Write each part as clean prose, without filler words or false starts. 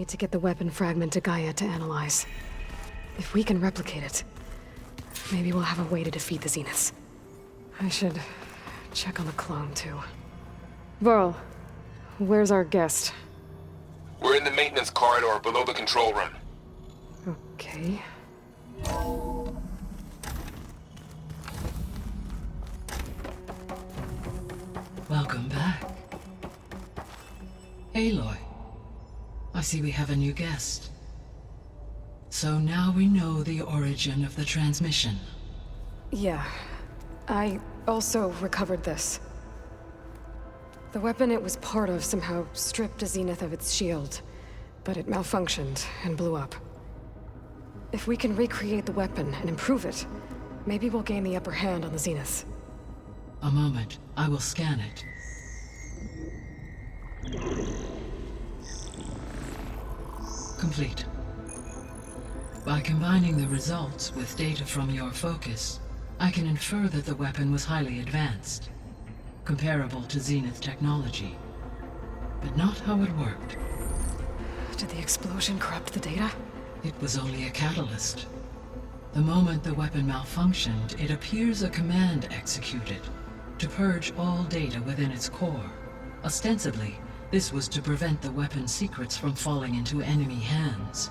need to get the weapon fragment to Gaia to analyze. If we can replicate it, maybe we'll have a way to defeat the Zeniths. I should check on the clone, too. Varl, where's our guest? We're in the maintenance corridor below the control room. Okay. Welcome back. Aloy, I see we have a new guest. So now we know the origin of the transmission. Yeah. I also recovered this. The weapon it was part of somehow stripped a Zenith of its shield, but it malfunctioned and blew up. If we can recreate the weapon and improve it, maybe we'll gain the upper hand on the Zeniths. A moment, I will scan it. Complete. By combining the results with data from your focus, I can infer that the weapon was highly advanced, comparable to Zenith technology, but not how it worked. Did the explosion corrupt the data? It was only a catalyst. The moment the weapon malfunctioned, it appears a command executed to purge all data within its core. Ostensibly, this was to prevent the weapon's secrets from falling into enemy hands.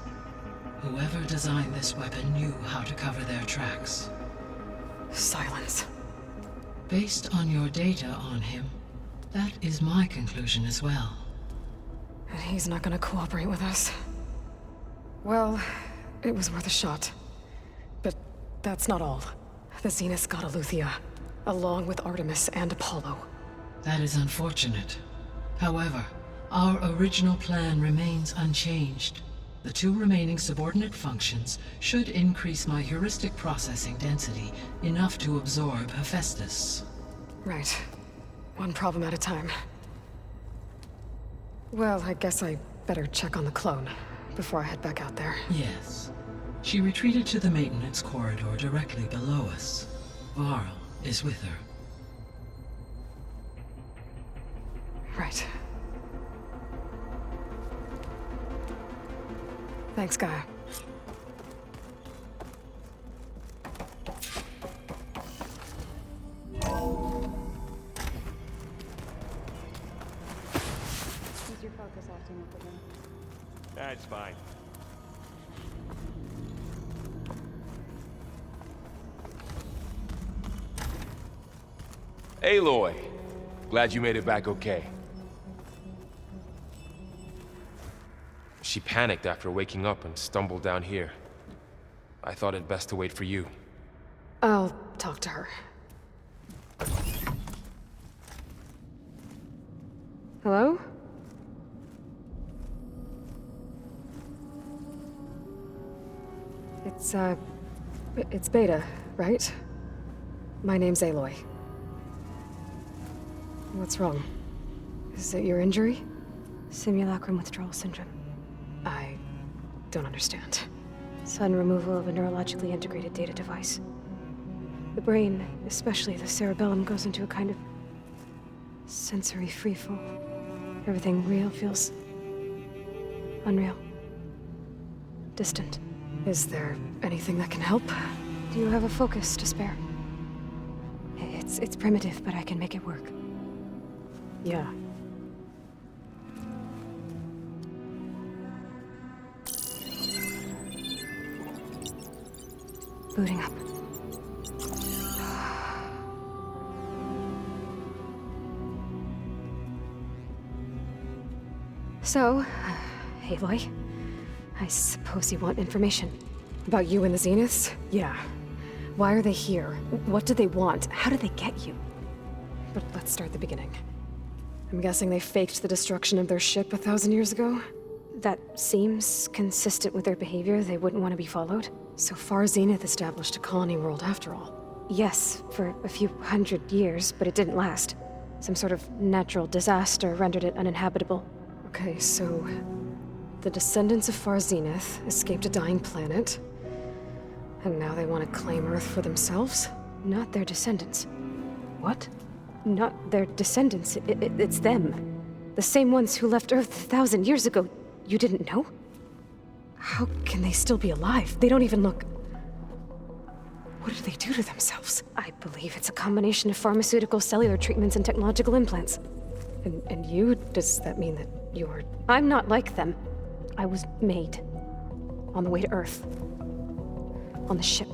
Whoever designed this weapon knew how to cover their tracks. Silence. Based on your data on him, that is my conclusion as well. And he's not gonna cooperate with us. Well, it was worth a shot. But that's not all. The Zeniths got Aletheia, along with Artemis and Apollo. That is unfortunate. However, our original plan remains unchanged. The two remaining subordinate functions should increase my heuristic processing density enough to absorb Hephaestus. Right. One problem at a time. Well, I guess I better check on the clone before I head back out there. Yes. She retreated to the maintenance corridor directly below us. Varl is with her. Right. Thanks, Gaia. Is your focus acting up again? That's fine. Aloy, glad you made it back okay. She panicked after waking up and stumbled down here. I thought it best to wait for you. I'll talk to her. Hello? It's Beta, right? My name's Aloy. What's wrong? Is it your injury? Simulacrum withdrawal syndrome. I don't understand. Sudden removal of a neurologically integrated data device. The brain, especially the cerebellum, goes into a kind of sensory freefall. Everything real feels unreal. Distant. Is there anything that can help? Do you have a focus to spare? It's primitive, but I can make it work. Yeah. Booting up. So, Aloy, I suppose you want information. About you and the Zeniths? Yeah. Why are they here? What do they want? How did they get you? But let's start at the beginning. I'm guessing they faked the destruction of their ship 1,000 years ago? That seems consistent with their behavior. They wouldn't want to be followed. So far, Zenith established a colony world after all. Yes, for a few hundred years, but it didn't last. Some sort of natural disaster rendered it uninhabitable. Okay, so the descendants of Far Zenith escaped a dying planet, and now they want to claim Earth for themselves? Not their descendants. What? Not their descendants. It's them. The same ones who left Earth 1,000 years ago. You didn't know? How can they still be alive? They don't even look... What did they do to themselves? I believe it's a combination of pharmaceutical, cellular treatments, and technological implants. And you? Does that mean that you're... I'm not like them. I was made. On the way to Earth. On the ship.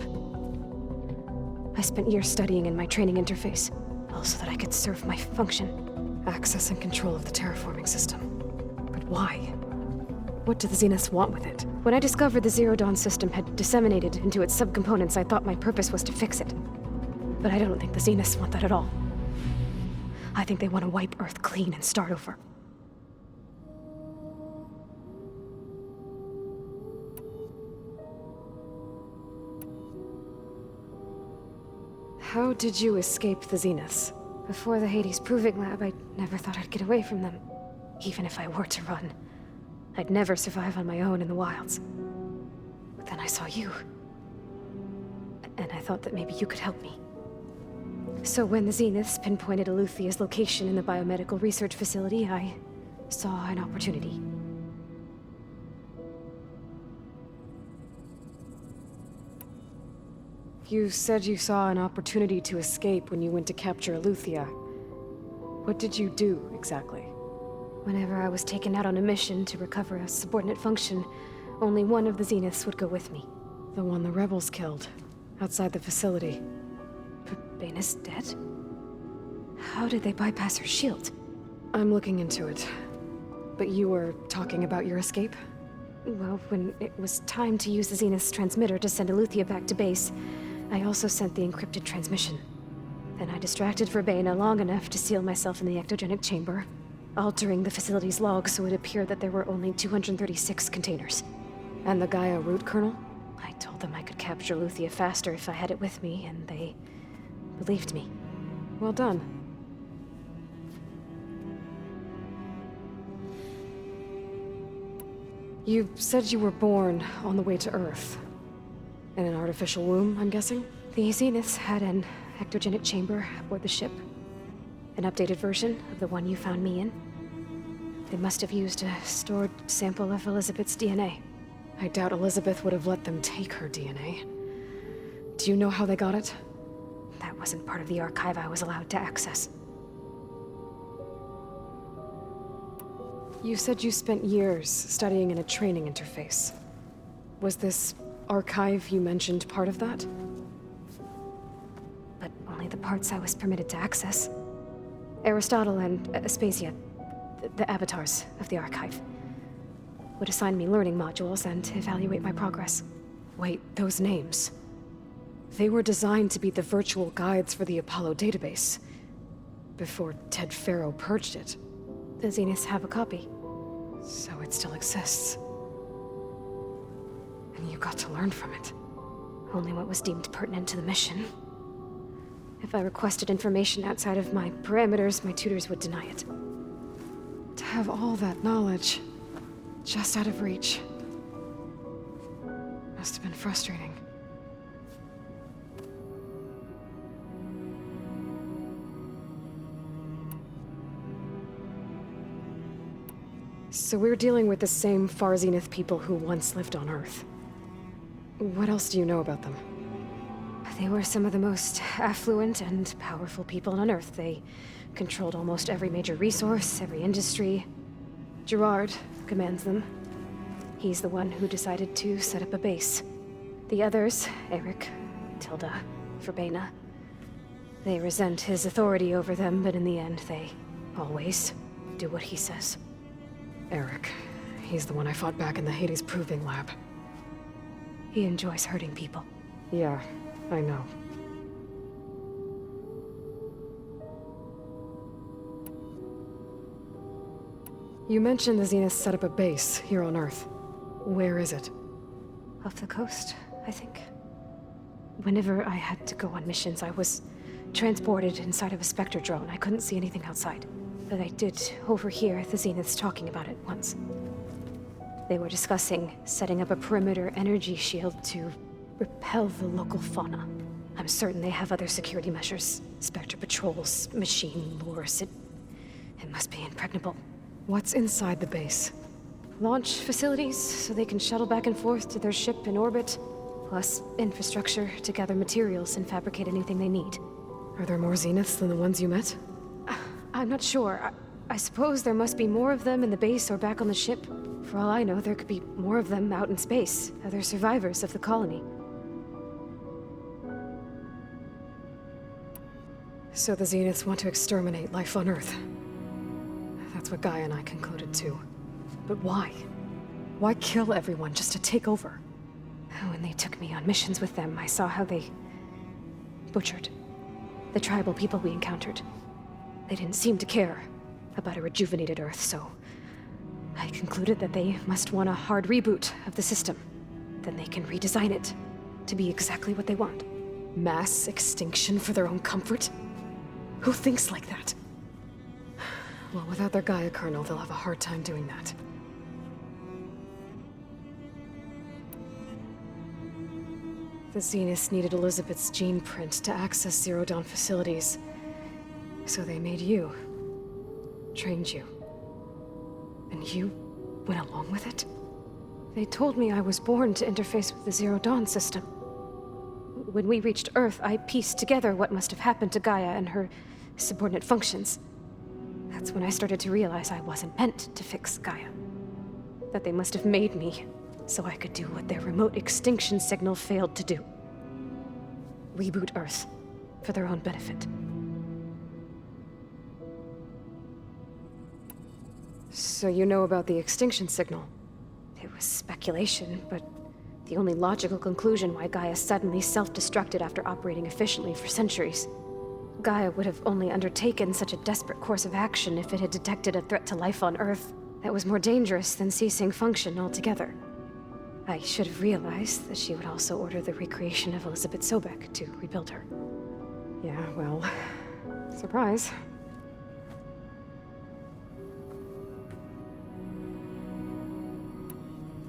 I spent years studying in my training interface, all so that I could serve my function. Access and control of the terraforming system. But why? What do the Zeniths want with it? When I discovered the Zero Dawn system had disseminated into its subcomponents, I thought my purpose was to fix it. But I don't think the Zeniths want that at all. I think they want to wipe Earth clean and start over. How did you escape the Zeniths? Before the Hades Proving Lab, I never thought I'd get away from them. Even if I were to run, I'd never survive on my own in the wilds. But then I saw you. And I thought that maybe you could help me. So when the Zeniths pinpointed Eluthia's location in the biomedical research facility, I saw an opportunity. You said you saw an opportunity to escape when you went to capture Eluthia. What did you do, exactly? Whenever I was taken out on a mission to recover a subordinate function, only one of the Zeniths would go with me. The one the rebels killed, outside the facility. But Baina's dead? How did they bypass her shield? I'm looking into it. But you were talking about your escape? Well, when it was time to use the Zenith's transmitter to send Eluthia back to base, I also sent the encrypted transmission. Then I distracted Verbaina long enough to seal myself in the ectogenic chamber, altering the facility's log so it appeared that there were only 236 containers. And the Gaia root kernel? I told them I could capture Eluthia faster if I had it with me, and they believed me. Well done. You said you were born on the way to Earth. In an artificial womb, I'm guessing? The Zeniths had an ectogenic chamber aboard the ship. An updated version of the one you found me in. They must have used a stored sample of Elizabeth's DNA. I doubt Elizabeth would have let them take her DNA. Do you know how they got it? That wasn't part of the archive I was allowed to access. You said you spent years studying in a training interface. Was this archive you mentioned part of that? But only the parts I was permitted to access. Aristotle and Aspasia, the avatars of the archive, would assign me learning modules and evaluate my progress. Wait, those names. They were designed to be the virtual guides for the Apollo database. Before Ted Faro purged it. The Zeniths have a copy. So it still exists. And you got to learn from it. Only what was deemed pertinent to the mission. If I requested information outside of my parameters, my tutors would deny it. To have all that knowledge, just out of reach. Must have been frustrating. So we're dealing with the same Far Zenith people who once lived on Earth. What else do you know about them? They were some of the most affluent and powerful people on Earth. They controlled almost every major resource, every industry. Gerard commands them. He's the one who decided to set up a base. The others, Eric, Tilda, Verbaina, they resent his authority over them, but in the end, they always do what he says. Eric. He's the one I fought back in the Hades Proving Lab. He enjoys hurting people. Yeah, I know. You mentioned the Zeniths set up a base here on Earth. Where is it? Off the coast, I think. Whenever I had to go on missions, I was transported inside of a Spectre drone. I couldn't see anything outside. But I did overhear the Zeniths talking about it once. They were discussing setting up a perimeter energy shield to repel the local fauna. I'm certain they have other security measures. Spectre patrols, machine lures. It must be impregnable. What's inside the base? launch facilities so they can shuttle back and forth to their ship in orbit, plus infrastructure to gather materials and fabricate anything they need. Are there more Zeniths than the ones you met? I'm not sure. I suppose there must be more of them in the base or back on the ship. For all I know, there could be more of them out in space, other survivors of the colony. So the Zeniths want to exterminate life on Earth. That's what Gaia and I concluded too. But why? Why kill everyone just to take over? When they took me on missions with them, I saw how they butchered the tribal people we encountered. They didn't seem to care about a rejuvenated Earth, so I concluded that they must want a hard reboot of the system. Then they can redesign it to be exactly what they want. Mass extinction for their own comfort? Who thinks like that? Well, without their Gaia kernel, they'll have a hard time doing that. The Zeniths needed Elizabeth's gene print to access Zero Dawn facilities. So they made you. Trained you. And you went along with it? They told me I was born to interface with the Zero Dawn system. When we reached Earth, I pieced together what must have happened to Gaia and her subordinate functions. That's when I started to realize I wasn't meant to fix Gaia. That they must have made me so I could do what their remote extinction signal failed to do. Reboot Earth for their own benefit. So you know about the extinction signal? It was speculation, but the only logical conclusion why Gaia suddenly self-destructed after operating efficiently for centuries. Gaia would have only undertaken such a desperate course of action if it had detected a threat to life on Earth that was more dangerous than ceasing function altogether. I should have realized that she would also order the recreation of Elizabeth Sobek to rebuild her. Yeah, well, surprise.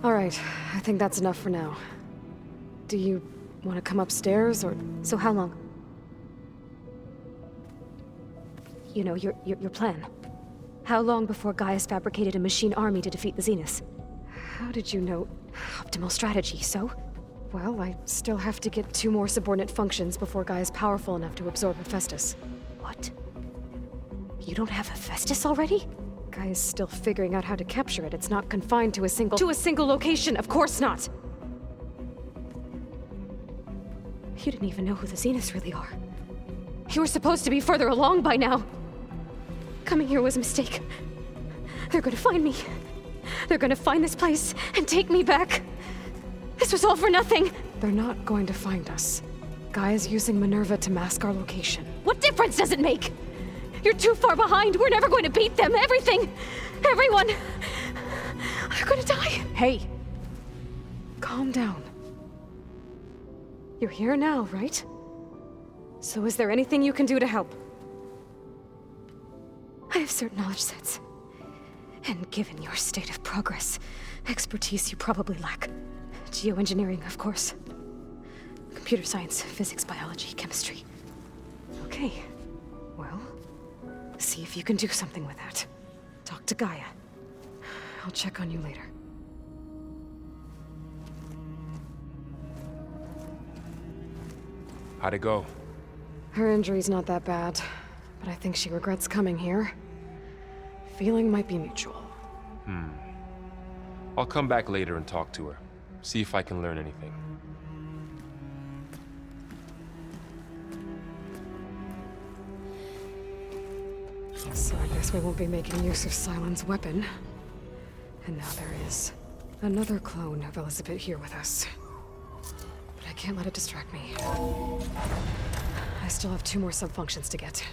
All right, I think that's enough for now. Do you want to come upstairs, or...? So how long? You know, your plan. How long before Gaia's fabricated a machine army to defeat the Zeniths? How did you know? Optimal strategy, so? Well, I still have to get 2 more subordinate functions before Gaia's powerful enough to absorb Hephaestus. What? You don't have Hephaestus already? Gaia's still figuring out how to capture it. It's not confined to a single... To a single location, of course not! You didn't even know who the Zeniths really are. You were supposed to be further along by now. Coming here was a mistake. They're gonna find me. They're gonna find this place and take me back. This was all for nothing. They're not going to find us. Gaia's using Minerva to mask our location. What difference does it make? You're too far behind. We're never going to beat them. Everything, everyone, are gonna die. Hey, calm down. You're here now, right? So is there anything you can do to help? I have certain knowledge sets. And given your state of progress, expertise you probably lack. Geoengineering, of course. Computer science, physics, biology, chemistry. Okay. Well, see if you can do something with that. Talk to Gaia. I'll check on you later. How'd it go? Her injury's not that bad, but I think she regrets coming here. Feeling might be mutual. I'll come back later and talk to her. See if I can learn anything. So I guess we won't be making use of Sylens' weapon. And now there is another clone of Elizabeth here with us. But I can't let it distract me. I still have 2 more subfunctions to get.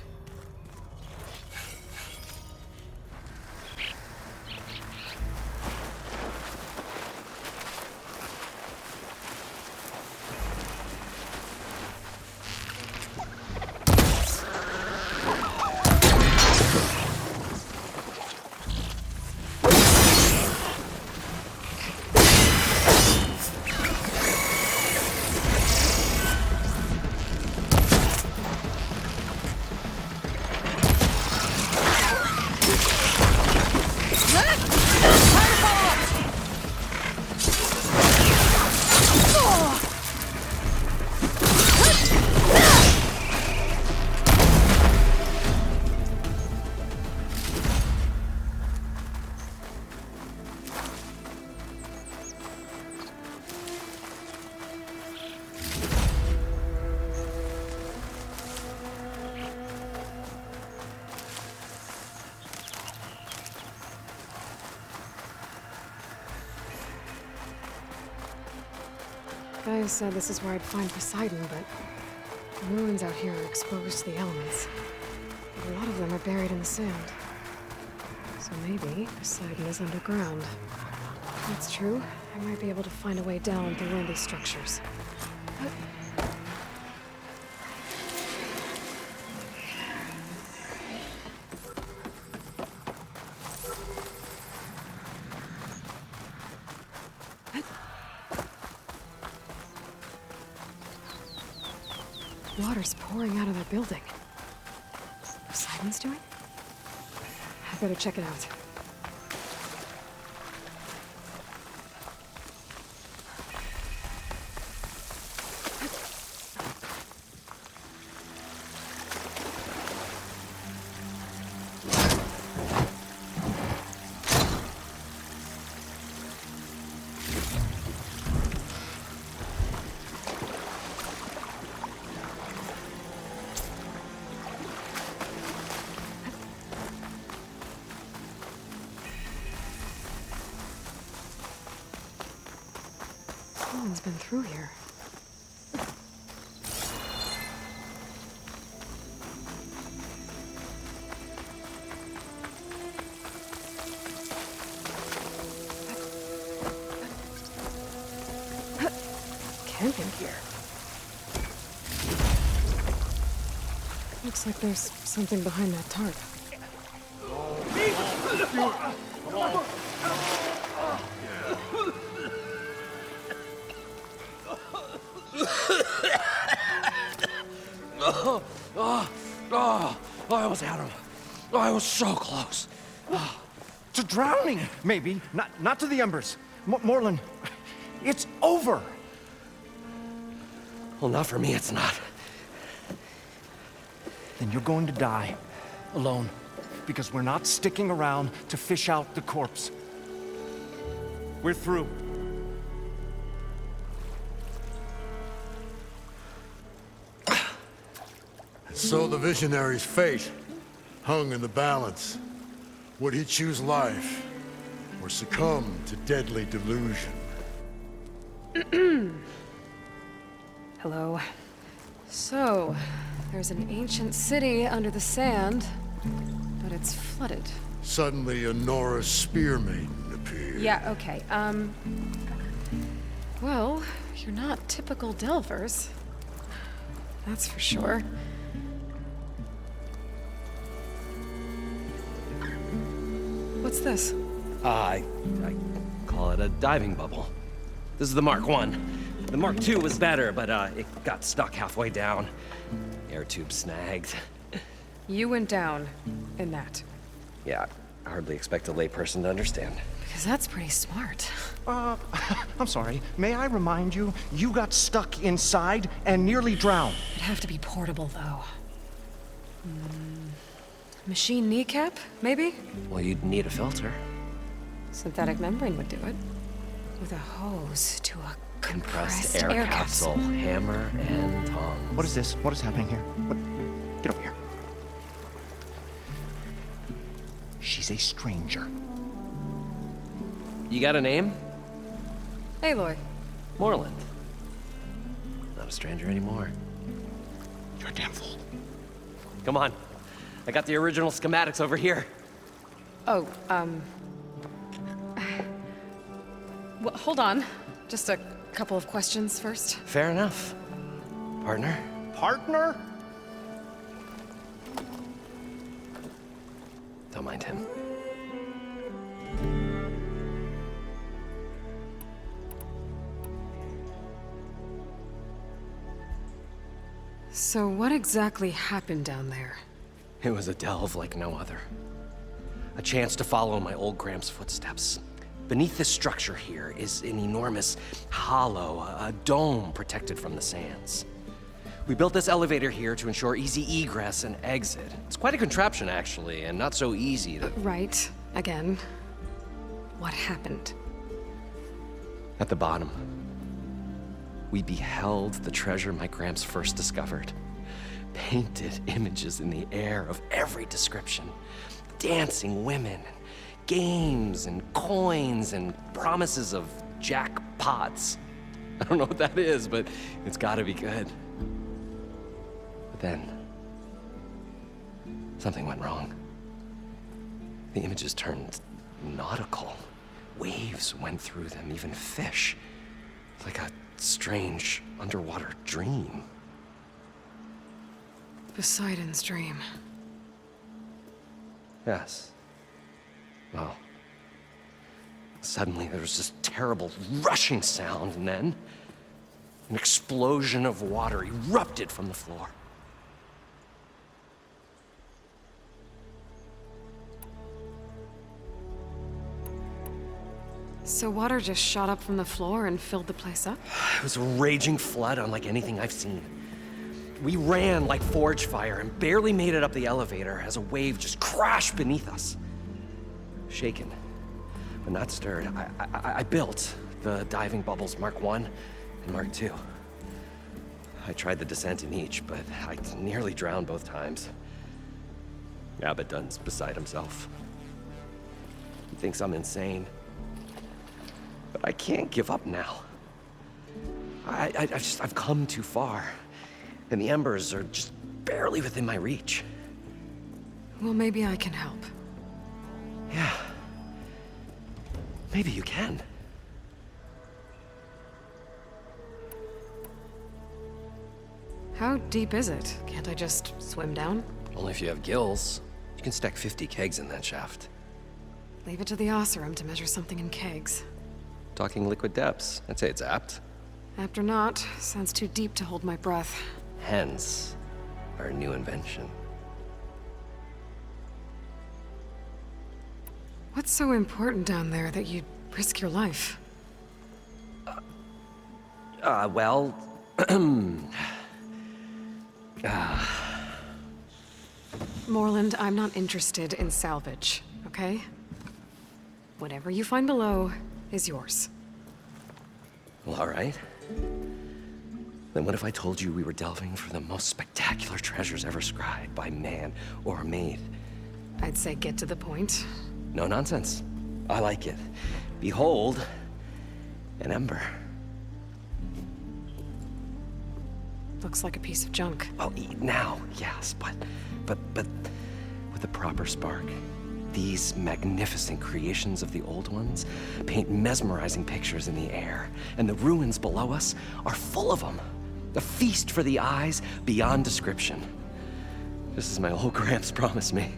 Guy said this is where I'd find Poseidon, but the ruins out here are exposed to the elements. A lot of them are buried in the sand. So maybe Poseidon is underground. If that's true, I might be able to find a way down through one of these structures. Water's pouring out of their building. Poseidon's doing? I better check it out. Someone's been through here. Camping gear. Looks like there's something behind that tarp. I almost had him. I was so close. To drowning, maybe. Not to the embers. Morlun, it's over. Well, not for me, it's not. Then you're going to die. Alone. Because we're not sticking around to fish out the corpse. We're through. So the visionary's fate hung in the balance. Would he choose life or succumb to deadly delusion? Hello. So, there's an ancient city under the sand, but it's flooded. Suddenly, a Norse spear maiden appeared. Yeah, okay, well, you're not typical Delvers. That's for sure. What's this? I call it a diving bubble. This is the Mark 1. The Mark 2 was better, but it got stuck halfway down. Air tube snagged. You went down in that. Yeah, I hardly expect a layperson to understand. Because that's pretty smart. I'm sorry. May I remind you, you got stuck inside and nearly drowned. It'd have to be portable, though. Machine kneecap, maybe? Well, you'd need a filter. Synthetic membrane would do it. With a hose to a compressed Air capsule, hammer, and tongs. What is this? What is happening here? Get over here. She's a stranger. You got a name? Aloy. Moreland. Not a stranger anymore. You're a damn fool. Come on. I got the original schematics over here. Oh, well, hold on. Just a couple of questions first. Fair enough. Partner? Partner? Don't mind him. So what exactly happened down there? It was a delve like no other. A chance to follow my old Gram's footsteps. Beneath this structure here is an enormous hollow, a dome protected from the sands. We built this elevator here to ensure easy egress and exit. It's quite a contraption, actually, and not so easy to... Right. Again. What happened? At the bottom, we beheld the treasure my Gramps first discovered. Painted images in the air of every description. Dancing women, games and coins and promises of jackpots. I don't know what that is, but it's gotta be good. But then, something went wrong. The images turned nautical. Waves went through them, even fish. Like a strange underwater dream. Poseidon's dream. Yes. Well, suddenly there was this terrible rushing sound, and then an explosion of water erupted from the floor. So water just shot up from the floor and filled the place up? It was a raging flood unlike anything I've seen. We ran like forge fire and barely made it up the elevator as a wave just crashed beneath us. Shaken, but not stirred, I built the diving bubbles Mark 1 and Mark 2. I tried the descent in each, but I nearly drowned both times. Abaddon's beside himself. He thinks I'm insane. But I can't give up now. I've come too far. And the embers are just barely within my reach. Well, maybe I can help. Yeah. Maybe you can. How deep is it? Can't I just swim down? Only if you have gills. You can stack 50 kegs in that shaft. Leave it to the Oseram to measure something in kegs. Talking liquid depths. I'd say it's apt. Apt or not, sounds too deep to hold my breath. Hence, our new invention. What's so important down there that you'd risk your life? Well... Morland, I'm not interested in salvage, okay? Whatever you find below is yours. Well, all right. Then what if I told you we were delving for the most spectacular treasures ever scribed by man or maid? I'd say get to the point. No nonsense. I like it. Behold, an ember. Looks like a piece of junk. Well, now, yes, but with a proper spark. These magnificent creations of the old ones paint mesmerizing pictures in the air, and the ruins below us are full of them. A feast for the eyes beyond description. Just as my old Gramps promised me.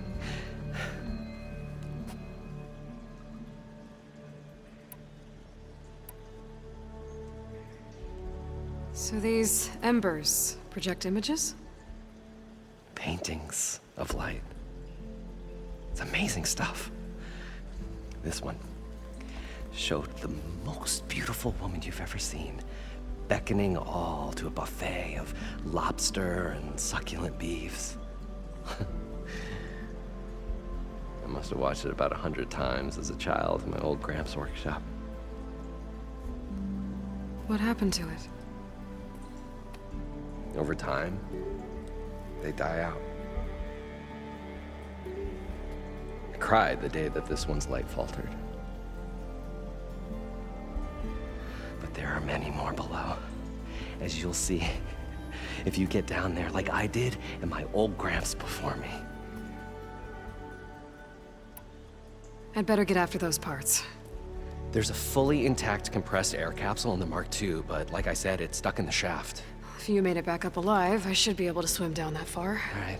So these embers project images? Paintings of light. It's amazing stuff. This one showed the most beautiful woman you've ever seen, beckoning all to a buffet of lobster and succulent beefs. I must have watched it about 100 times as a child in my old Gramps workshop. What happened to it? Over time, they die out. I cried the day that this one's light faltered. But there are many more below, as you'll see if you get down there like I did and my old Gramps before me. I'd better get after those parts. There's a fully intact compressed air capsule in the Mark II, but like I said, it's stuck in the shaft. If you made it back up alive, I should be able to swim down that far. All right.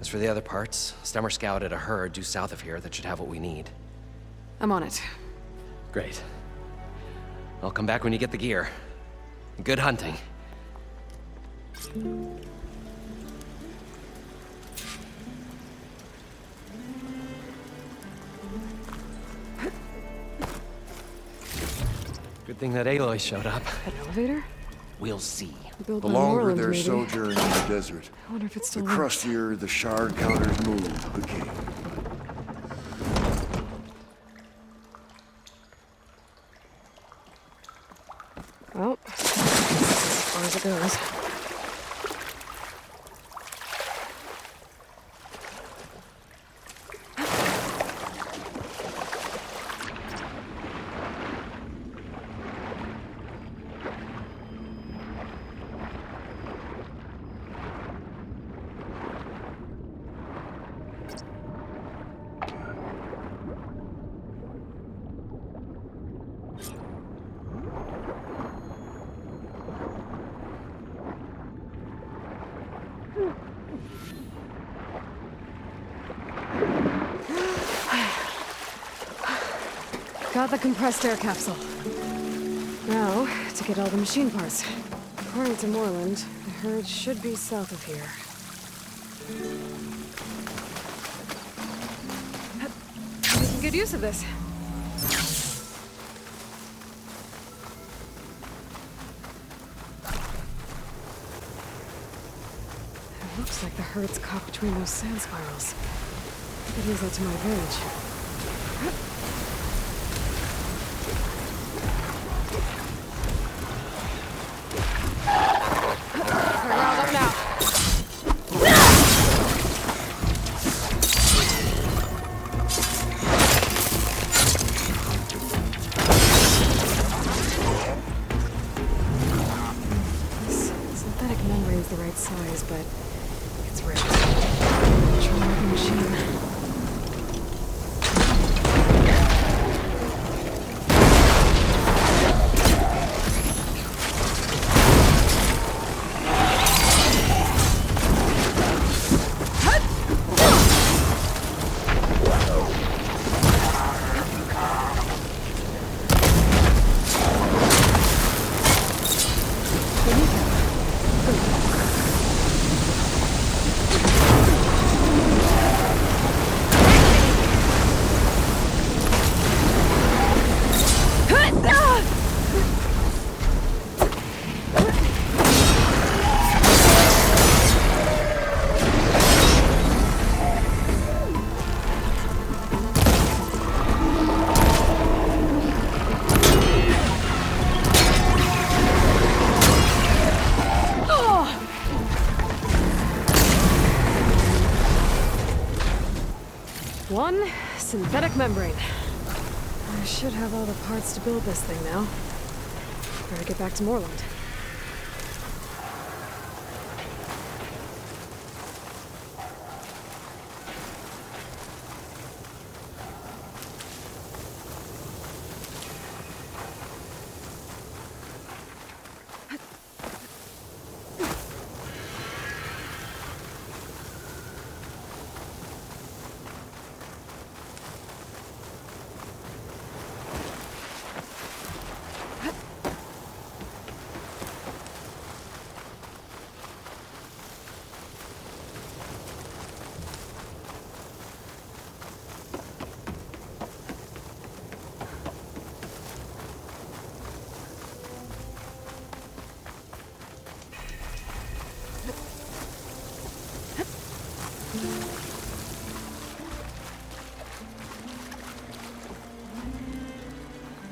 As for the other parts, Stemmer scouted a herd due south of here that should have what we need. I'm on it. Great. I'll come back when you get the gear. Good hunting. Good thing that Aloy showed up. An elevator? We'll see. Build The on longer Moreland, their maybe. sojourn in the desert, I wonder if it's the still works. crustier the shard counters move became. Well, as far as it goes. Got the compressed air capsule. Now, to get all the machine parts. According to Moreland, the herd should be south of here. Making good use of this. It looks like the herd's caught between those sand spirals. I could use that to my advantage. Size, but it's rare. Control the machine. One synthetic membrane. I should have all the parts to build this thing now. Better get back to Moreland.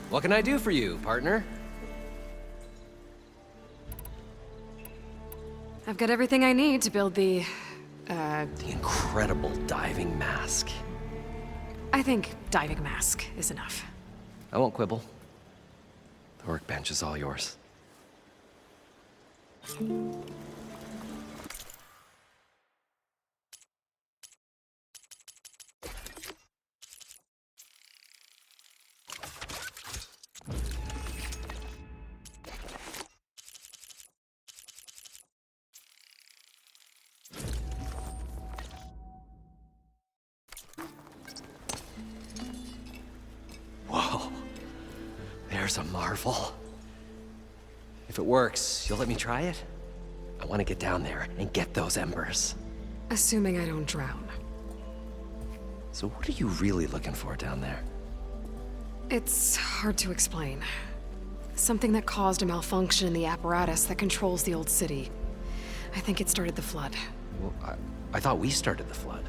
What can I do for you, partner? I've got everything I need to build the incredible diving mask. I think diving mask is enough. I won't quibble. The workbench is all yours. Whoa, there's a marvel. If it works, you'll let me try it? I want to get down there and get those embers. Assuming I don't drown. So what are you really looking for down there? It's hard to explain. Something that caused a malfunction in the apparatus that controls the old city. I think it started the flood. Well, I thought we started the flood.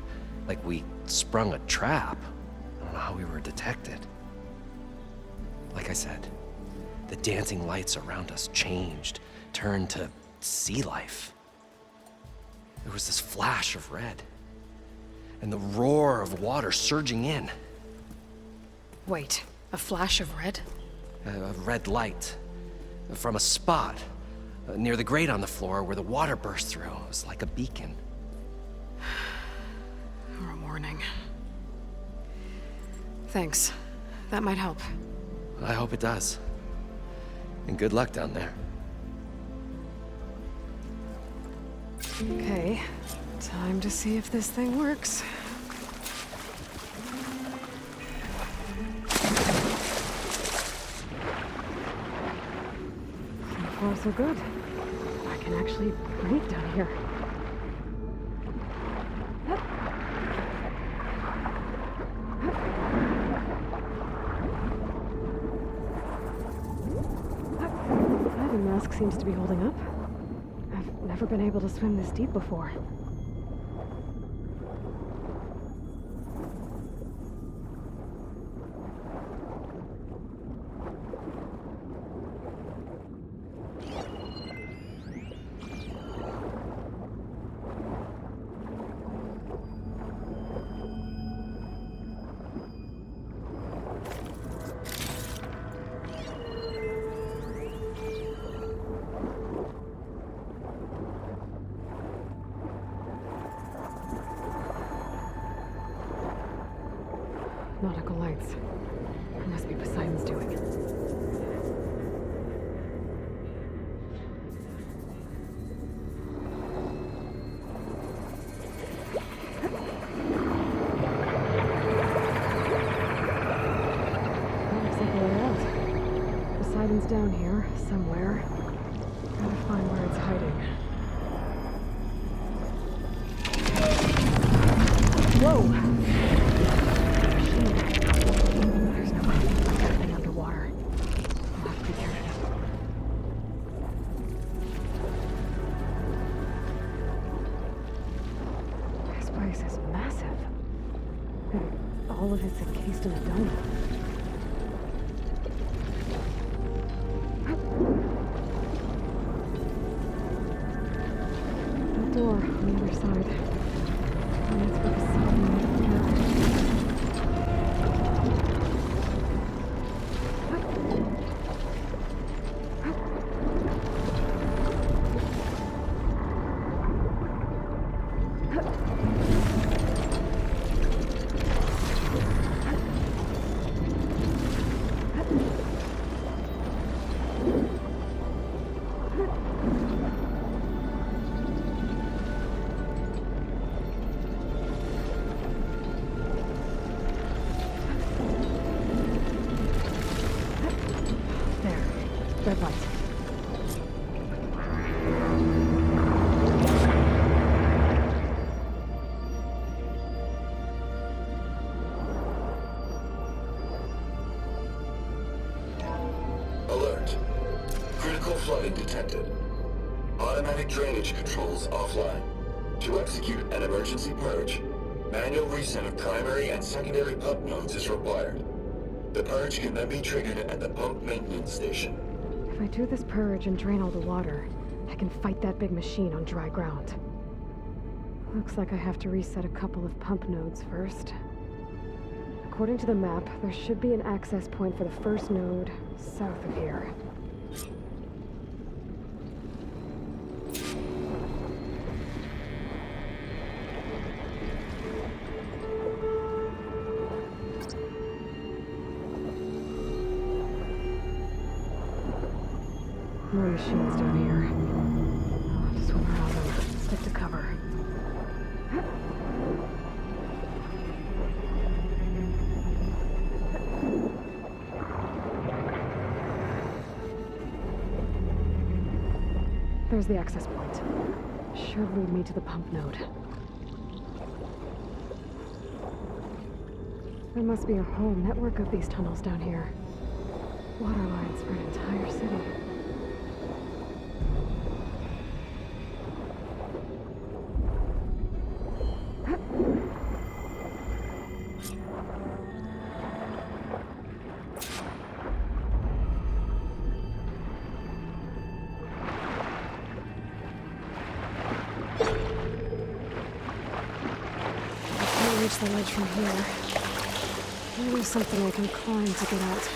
Like we sprung a trap. I don't know how we were detected. Like I said, the dancing lights around us changed, turned to sea life. There was this flash of red, and the roar of water surging in. Wait, a flash of red? A red light from a spot near the grate on the floor where the water burst through. It was like a beacon. Or a warning. Thanks. That might help. I hope it does. And good luck down there. Okay, time to see if this thing works. far, so good. I can actually breathe down here. Diving mask seems to be holding up. I've never been able to swim this deep before. Nautical lights. It must be Poseidon's doing. That looks like a way out. Poseidon's down here, somewhere. Gotta find where it's hiding. Whoa! There's no way to find anything underwater. I'll have to be careful. This place is massive. And all of it's encased in a dome. That door on the other side. And that's where Poseidon might appear. Red light. Alert. Critical flooding detected. Automatic drainage controls offline. To execute an emergency purge, manual reset of primary and secondary pump nodes is required. The purge can then be triggered at the pump maintenance station. If I do this purge and drain all the water, I can fight that big machine on dry ground. Looks like I have to reset a couple of pump nodes first. According to the map, there should be an access point for the first node south of here. More machines down here. I'll have to swim around them, stick to cover. There's the access point. Should lead me to the pump node. There must be a whole network of these tunnels down here. Water lines for an entire city. Reach the ledge from here. Maybe there's something I can climb to get out.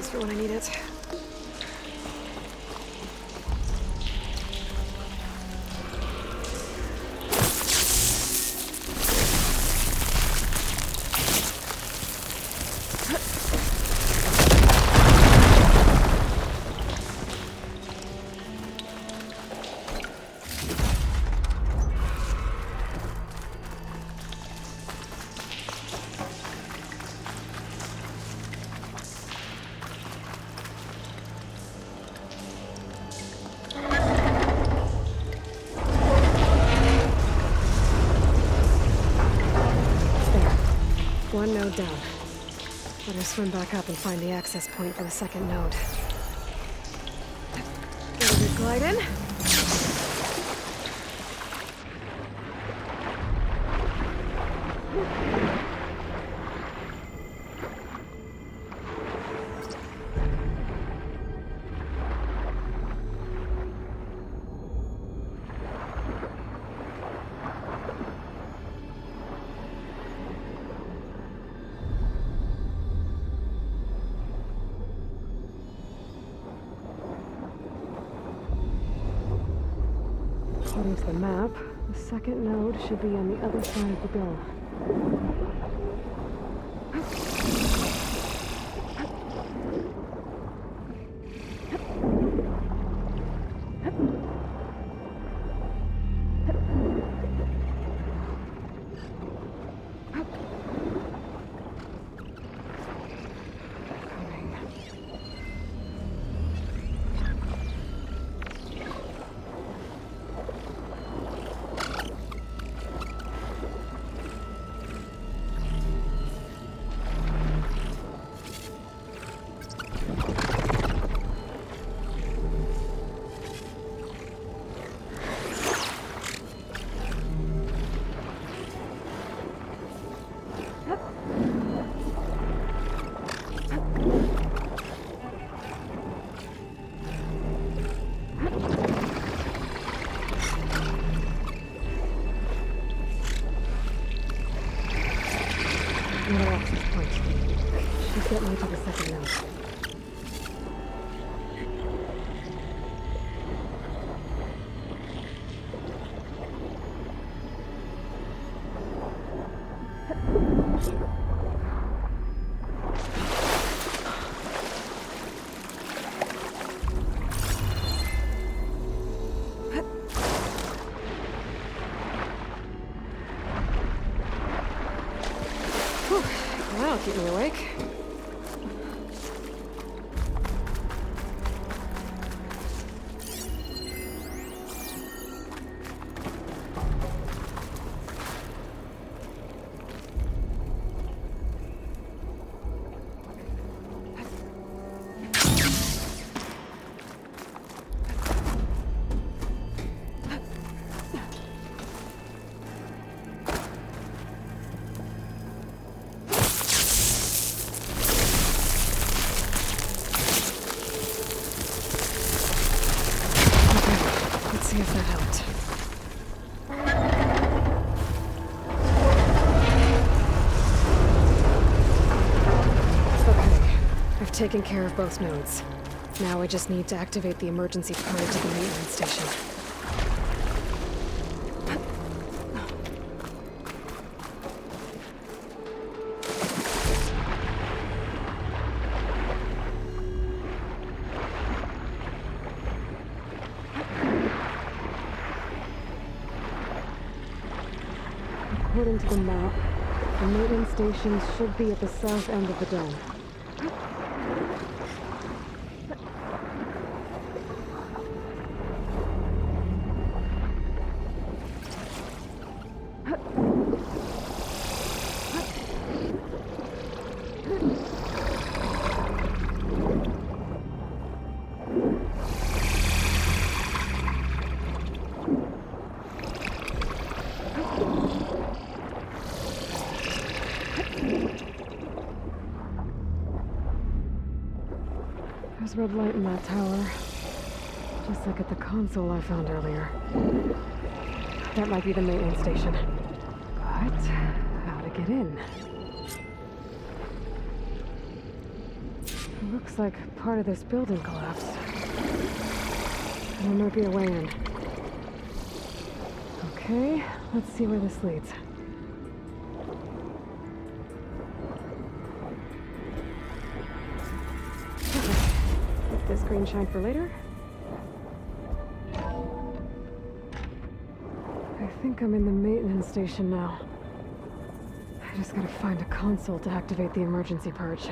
things for when I need it. One node down. Better swim back up and find the access point for the second node. Get a good glide in. According to the map, the second node should be on the other side of the dome. Another access point. Should get me to the second node. That'll keep me awake. Let's see if that helped. Okay, I've taken care of both nodes. Now I just need to activate the emergency purge at the maintenance station. According to the map, the maintenance stations should be at the south end of the dome. There's red light in that tower. Just like at the console I found earlier. That might be the maintenance station. But how to get in? Looks like part of this building collapsed. There might be a way in. Okay, let's see where this leads. Keep this green shine for later. I think I'm in the maintenance station now. I just gotta find a console to activate the emergency purge.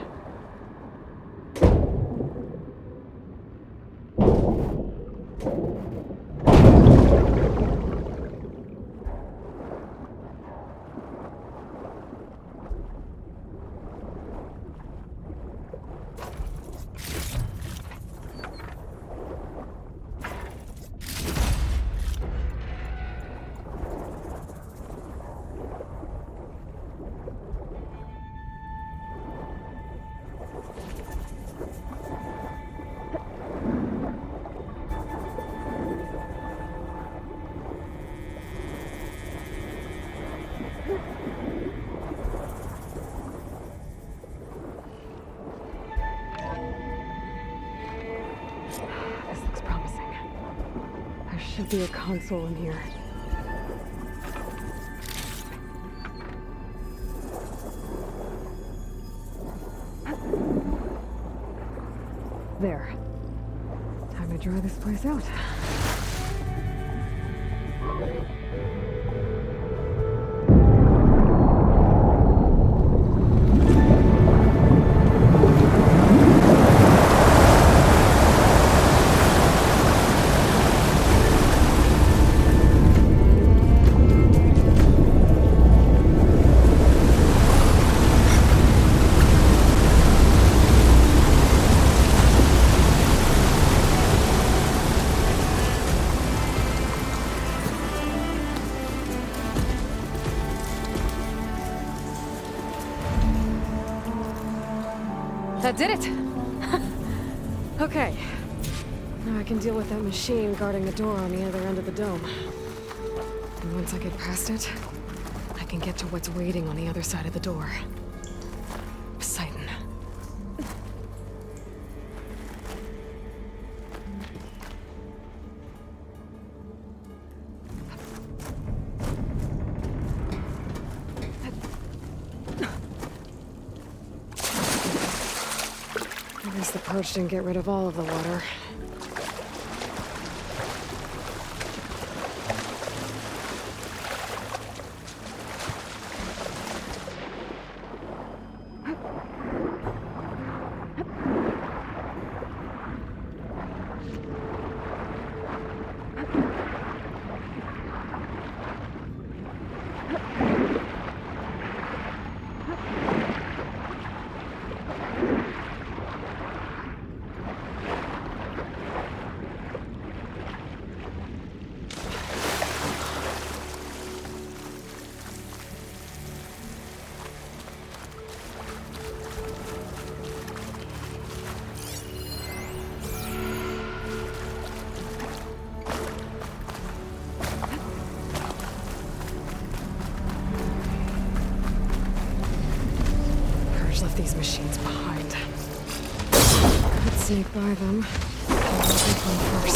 This looks promising. There should be a console in here. There. Time to dry this place out. That did it! Okay. Now I can deal with that machine guarding the door on the other end of the dome. And once I get past it, I can get to what's waiting on the other side of the door. Poseidon. At least the purge didn't get rid of all of the water. Left these machines behind. Could sneak by them. I'll take one first.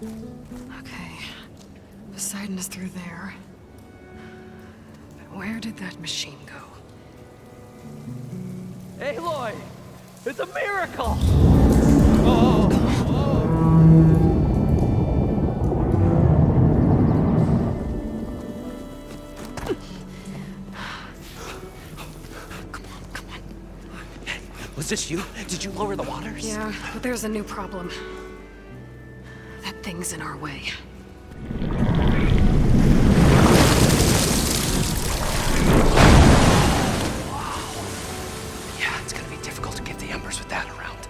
Okay. Poseidon is through there. But where did that machine go? Aloy! It's a miracle! Was this you? Did you lower the waters? Yeah, but there's a new problem. That thing's in our way. Yeah, it's gonna be difficult to get the embers with that around.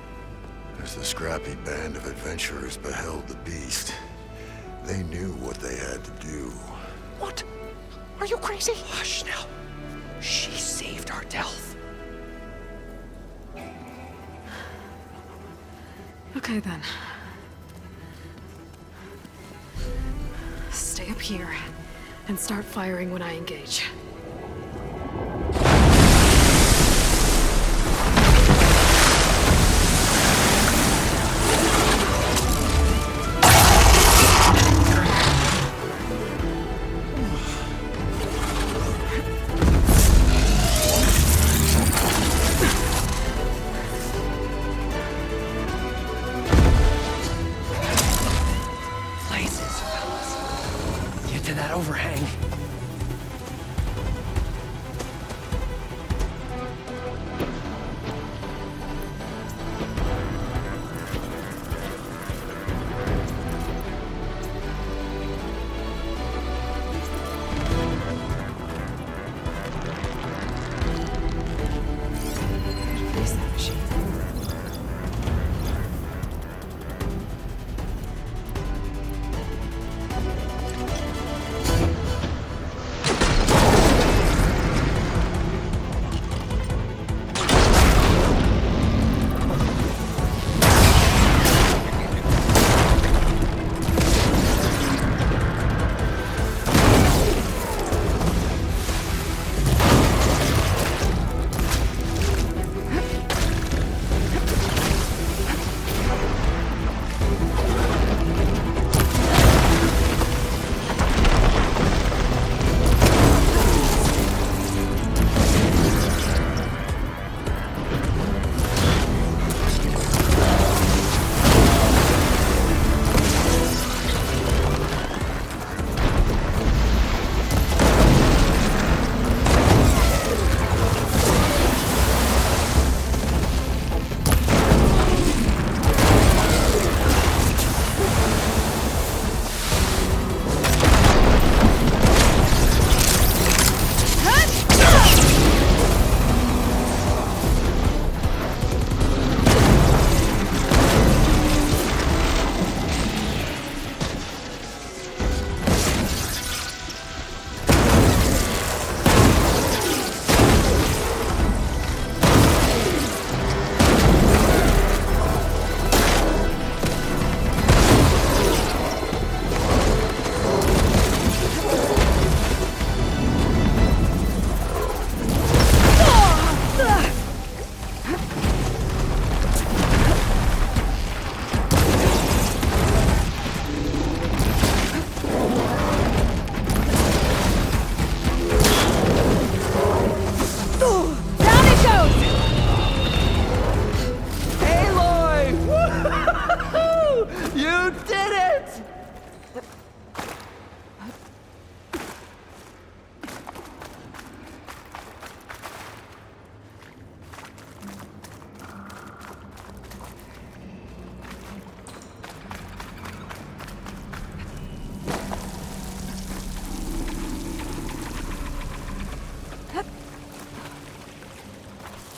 As the scrappy band of adventurers beheld the beast, they knew what they had to do. What? Are you crazy? Hush now. She saved our Delph. Okay then. Stay up here and start firing when I engage. Overhang. Replace that machine.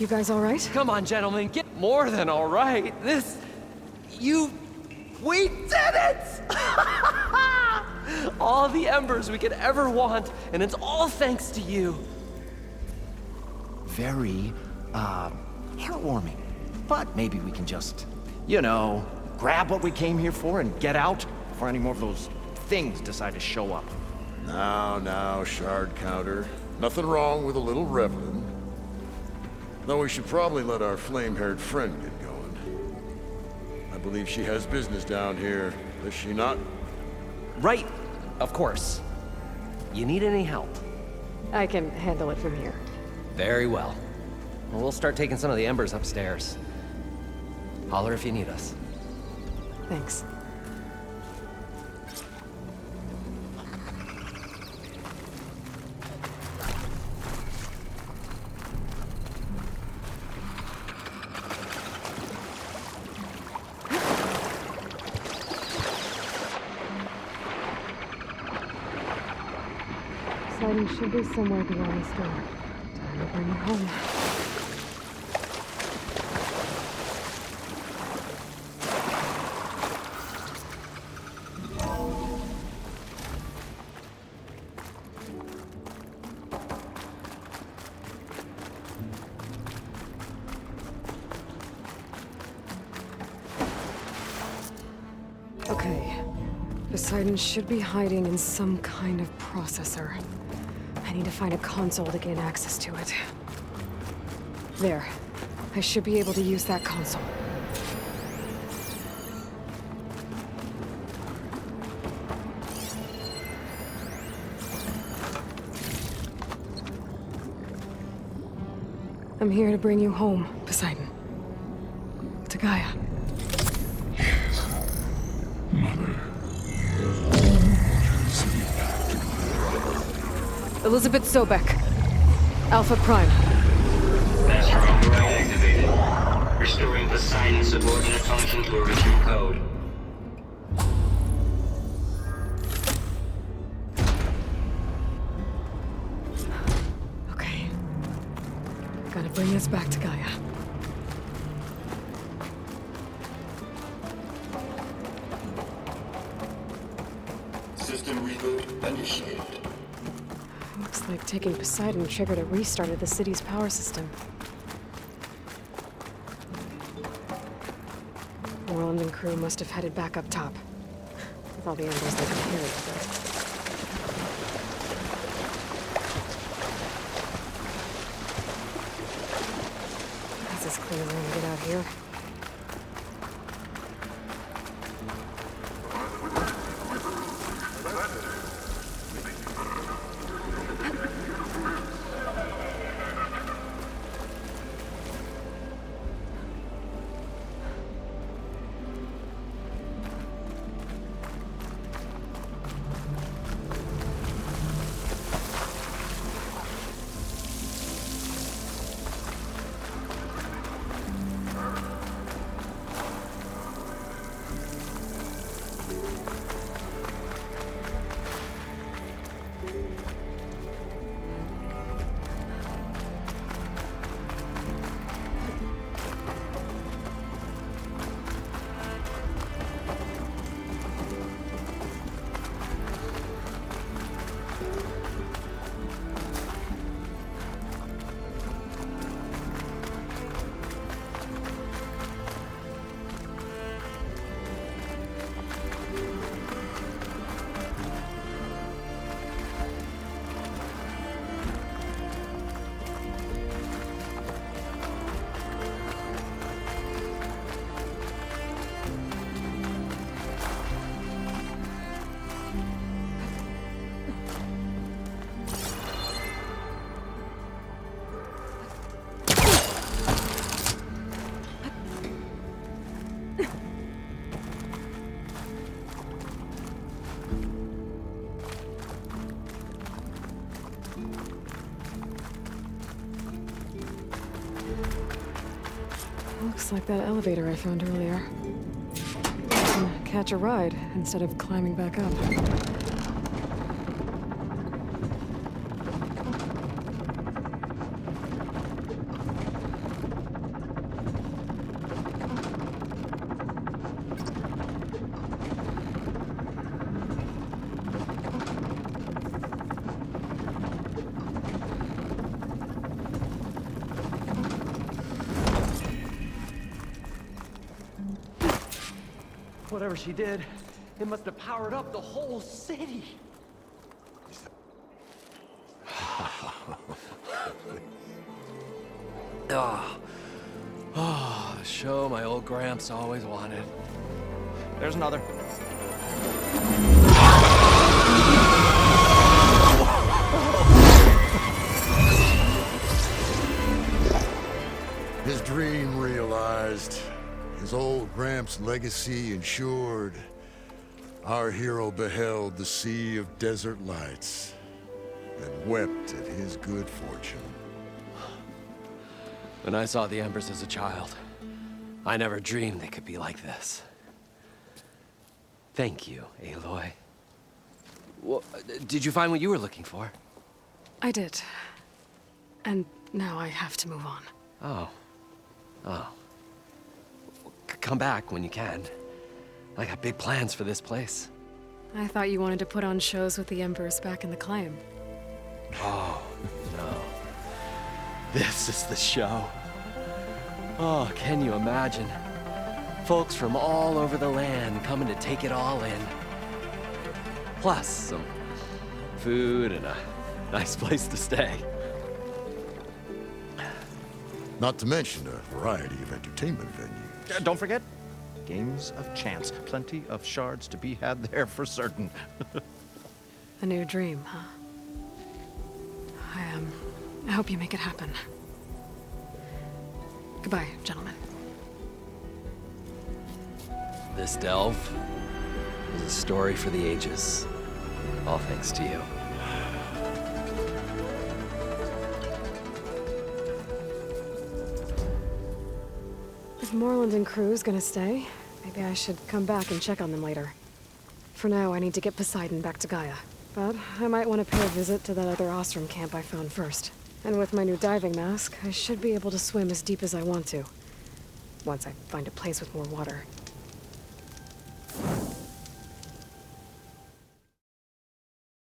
You guys all right? Come on, gentlemen, get more than all right. We did it! All the embers we could ever want, and it's all thanks to you. Very, heartwarming. But maybe we can just, grab what we came here for and get out before any more of those things decide to show up. Now, shard counter. Nothing wrong with a little reveling. Though we should probably let our flame-haired friend get going. I believe she has business down here, does she not? Right, of course. You need any help? I can handle it from here. Very well. Well, we'll start taking some of the embers upstairs. Holler if you need us. Thanks. Poseidon should be somewhere beyond this door. Time to bring it home. Okay. Poseidon should be hiding in some kind of processor. I need to find a console to gain access to it. There. I should be able to use that console. I'm here to bring you home, Poseidon. To Gaia. Elizabeth Sobek. Alpha Prime. Master override activated. Restoring Poseidon's subordinate function to original code. Okay. Gotta bring this back to Gaia. System reboot initiated. Looks like taking Poseidon triggered a restart of the city's power system. Roland and crew must have headed back up top. With all the embers they could carry. This is clear when we get out here. Looks like that elevator I found earlier. I can catch a ride instead of climbing back up. Whatever she did, it must have powered up the whole city. Oh, the show my old Gramps always wanted. There's another. His dream realized. His old Gramps' legacy ensured. Our hero beheld the sea of desert lights and wept at his good fortune. When I saw the embers as a child, I never dreamed they could be like this. Thank you, Aloy. Well, did you find what you were looking for? I did. And now I have to move on. Oh. Oh. Come back when you can. I got big plans for this place. I thought you wanted to put on shows with the Embers back in the Claim. Oh, no. This is the show. Oh, can you imagine? Folks from all over the land coming to take it all in. Plus, some food and a nice place to stay. Not to mention a variety of entertainment venues. Don't forget, games of chance. Plenty of shards to be had there for certain. A new dream, huh? I hope you make it happen. Goodbye, gentlemen. This delve is a story for the ages. All thanks to you. If Moreland and crew's gonna stay, maybe I should come back and check on them later. For now, I need to get Poseidon back to Gaia. But I might want to pay a visit to that other Ostrom camp I found first. And with my new diving mask, I should be able to swim as deep as I want to. Once I find a place with more water.